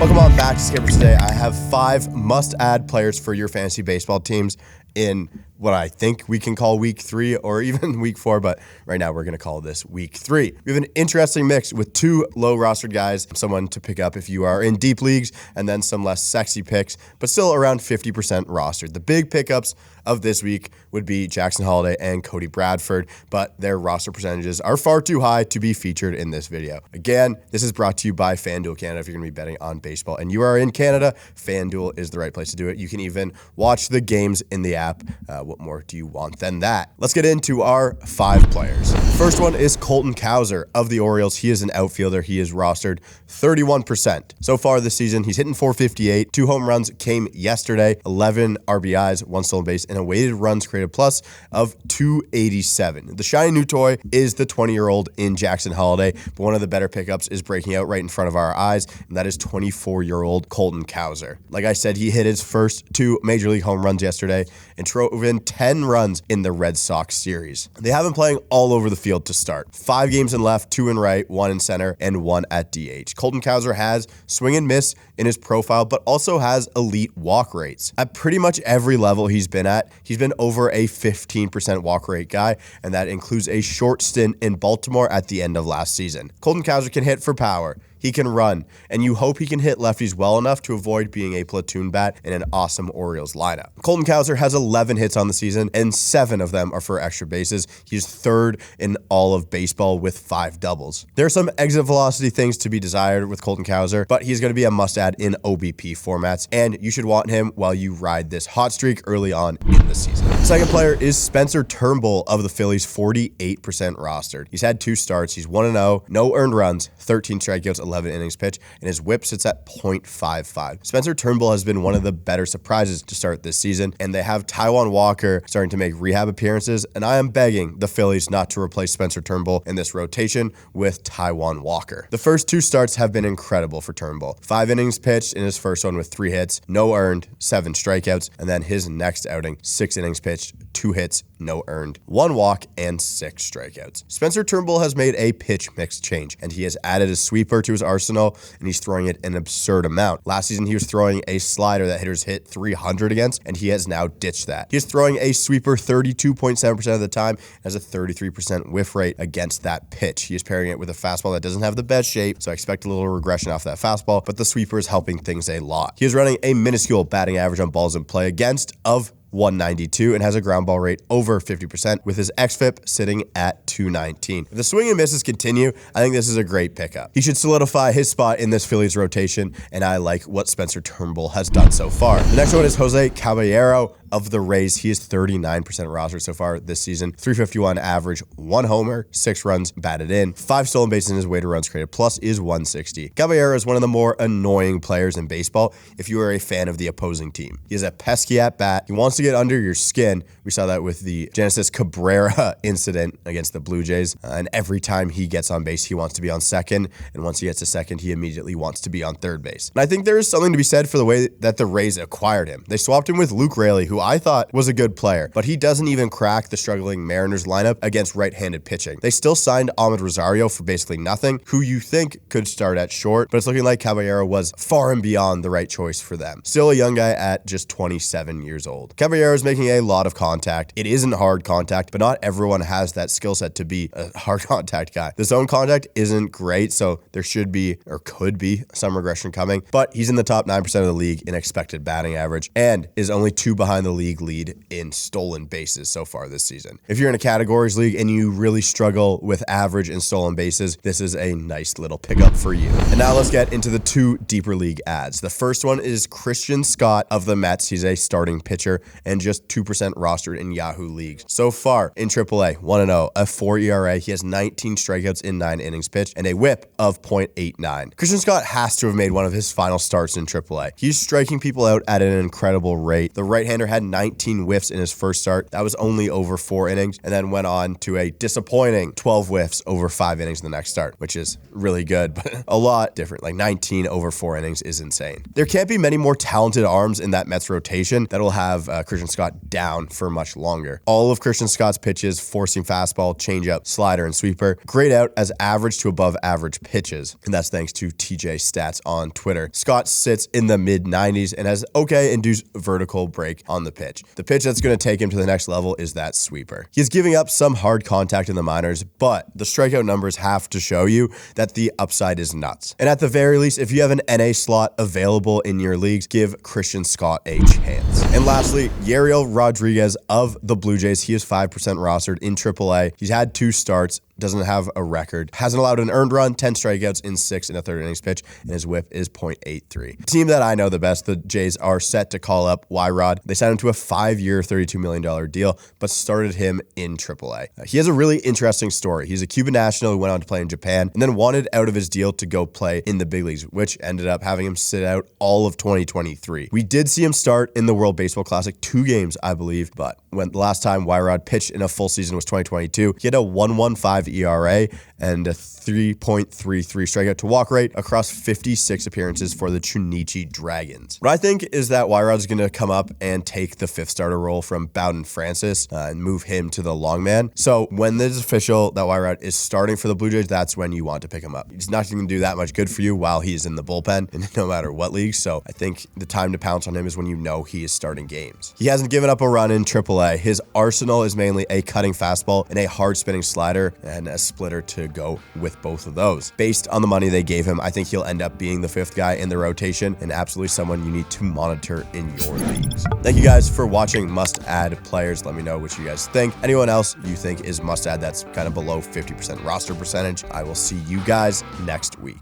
Welcome on back to Skipper. Today I have 5 must-add players for your fantasy baseball teams in what I think we can call week 3 or even week 4, but right now we're going to call this week 3. We have an interesting mix with 2 low-rostered guys, someone to pick up if you are in deep leagues, and then some less sexy picks, but still around 50% rostered. The big pickups of this week would be Jackson Holliday and Cody Bradford, but their roster percentages are far too high to be featured in this video. Again, this is brought to you by FanDuel Canada. If you're going to be betting on baseball and you are in Canada, FanDuel is the right place to do it. You can even watch the games in the app. What more do you want than that? Let's get into our 5 players. First one is Colton Cowser of the Orioles. He is an outfielder. He is rostered 31%. So far this season, he's hitting 458. 2 home runs came yesterday, 11 RBIs, 1 stolen base, and a weighted runs created plus of 287. The shiny new toy is the 20-year-old in Jackson Holliday, but one of the better pickups is breaking out right in front of our eyes, and that is 24-year-old Colton Cowser. Like I said, he hit his first 2 major league home runs yesterday and drove in 10 runs in the Red Sox series. They have him playing all over the field to start. 5 games in left, 2 in right, 1 in center, and 1 at DH. Colton Cowser has swing and miss in his profile, but also has elite walk rates. At pretty much every level he's been at, he's been over a 15% walk rate guy, and that includes a short stint in Baltimore at the end of last season. Colton Cowser can hit for power. He can run, and you hope he can hit lefties well enough to avoid being a platoon bat in an awesome Orioles lineup. Colton Cowser has 11 hits on the season, and 7 of them are for extra bases. He's 3rd in all of baseball with 5 doubles. There are some exit velocity things to be desired with Colton Cowser, but he's going to be a must-add in OBP formats, and you should want him while you ride this hot streak early on in the season. Second player is Spencer Turnbull of the Phillies, 48% rostered. He's had 2 starts. He's 1-0, no earned runs, 13 strikeouts, 11 innings pitched, and his whip sits at .55. Spencer Turnbull has been one of the better surprises to start this season, and they have Taijuan Walker starting to make rehab appearances, and I am begging the Phillies not to replace Spencer Turnbull in this rotation with Taijuan Walker. The first 2 starts have been incredible for Turnbull. 5 innings pitched in his first one with 3 hits, no earned, 7 strikeouts, and then his next outing, 6 innings pitched, 2 hits, no earned, 1 walk, and 6 strikeouts. Spencer Turnbull has made a pitch mix change, and he has added a sweeper to his arsenal, and he's throwing it an absurd amount. Last season, he was throwing a slider that hitters hit 300 against, and he has now ditched that. He is throwing a sweeper 32.7% of the time, and has a 33% whiff rate against that pitch. He is pairing it with a fastball that doesn't have the best shape, so I expect a little regression off that fastball, but the sweeper is helping things a lot. He is running a minuscule batting average on balls in play against of 192 and has a ground ball rate over 50% with his xFIP sitting at 219. If the swing and misses continue, I think this is a great pickup. He should solidify his spot in this Phillies rotation, and I like what Spencer Turnbull has done so far. The next one is Jose Caballero of the Rays. He is 39% rostered so far this season. 351 average, 1 homer, 6 runs batted in, 5 stolen bases, and his weighted runs created plus is 160. Caballero is one of the more annoying players in baseball if you are a fan of the opposing team. He is a pesky at bat. He wants to get under your skin. We saw that with the Genesis Cabrera incident against the Blue Jays. And every time he gets on base, he wants to be on second. And once he gets to second, he immediately wants to be on third base. And I think there is something to be said for the way that the Rays acquired him. They swapped him with Luke Raley, who I thought was a good player, but he doesn't even crack the struggling Mariners lineup against right-handed pitching. They still signed Ahmed Rosario for basically nothing, who you think could start at short, but it's looking like Caballero was far and beyond the right choice for them. Still a young guy at just 27 years old. Caballero is making a lot of contact. It isn't hard contact, but not everyone has that skill set to be a hard contact guy. The zone contact isn't great, so there should be or could be some regression coming, but he's in the top 9% of the league in expected batting average and is only 2 behind the league lead in stolen bases so far this season. If you're in a categories league and you really struggle with average and stolen bases, this is a nice little pickup for you. And now let's get into the 2 deeper league ads. The first one is Christian Scott of the Mets. He's a starting pitcher and just 2% rostered in Yahoo leagues. So far in AAA, 1-0, a 4 ERA. He has 19 strikeouts in 9 innings pitched and a whip of .89. Christian Scott has to have made one of his final starts in AAA. He's striking people out at an incredible rate. The right-hander had 19 whiffs in his first start. That was only over 4 innings, and then went on to a disappointing 12 whiffs over 5 innings in the next start, which is really good, but a lot different. Like 19 over 4 innings is insane. There can't be many more talented arms in that Mets rotation that will have Christian Scott down for much longer. All of Christian Scott's pitches, forcing fastball, changeup, slider, and sweeper, grade out as average to above average pitches, and that's thanks to TJ Stats on Twitter. Scott sits in the mid-90s and has okay induced vertical break on the pitch. The pitch that's going to take him to the next level is that sweeper. He's giving up some hard contact in the minors, but the strikeout numbers have to show you that the upside is nuts. And at the very least, if you have an NA slot available in your leagues, give Christian Scott a chance. And lastly, Yariel Rodriguez of the Blue Jays. He is 5% rostered in AAA. He's had 2 starts. Doesn't have a record, hasn't allowed an earned run, 10 strikeouts in 6 in a third innings pitch, and his whip is .83. The team that I know the best, the Jays, are set to call up Yariel. They signed him to a 5-year, $32 million deal, but started him in AAA. He has a really interesting story. He's a Cuban national who went on to play in Japan and then wanted out of his deal to go play in the big leagues, which ended up having him sit out all of 2023. We did see him start in the World Baseball Classic 2 games, I believe, but when the last time Yariel pitched in a full season was 2022, he had a 1.15 ERA and a 3.33 strikeout to walk rate across 56 appearances for the Chunichi Dragons. What I think is that Yariel is going to come up and take the 5th starter role from Bowden Francis and move him to the long man. So when it is official that Yariel is starting for the Blue Jays, that's when you want to pick him up. He's not going to do that much good for you while he's in the bullpen, and no matter what league. So I think the time to pounce on him is when you know he is starting games. He hasn't given up a run in AAA. His arsenal is mainly a cutting fastball and a hard spinning slider and a splitter to go with both of those. Based on the money they gave him, I think he'll end up being the 5th guy in the rotation and absolutely someone you need to monitor in your leagues. Thank you guys for watching Must Add Players. Let me know what you guys think. Anyone else you think is must add that's kind of below 50% roster percentage. I will see you guys next week.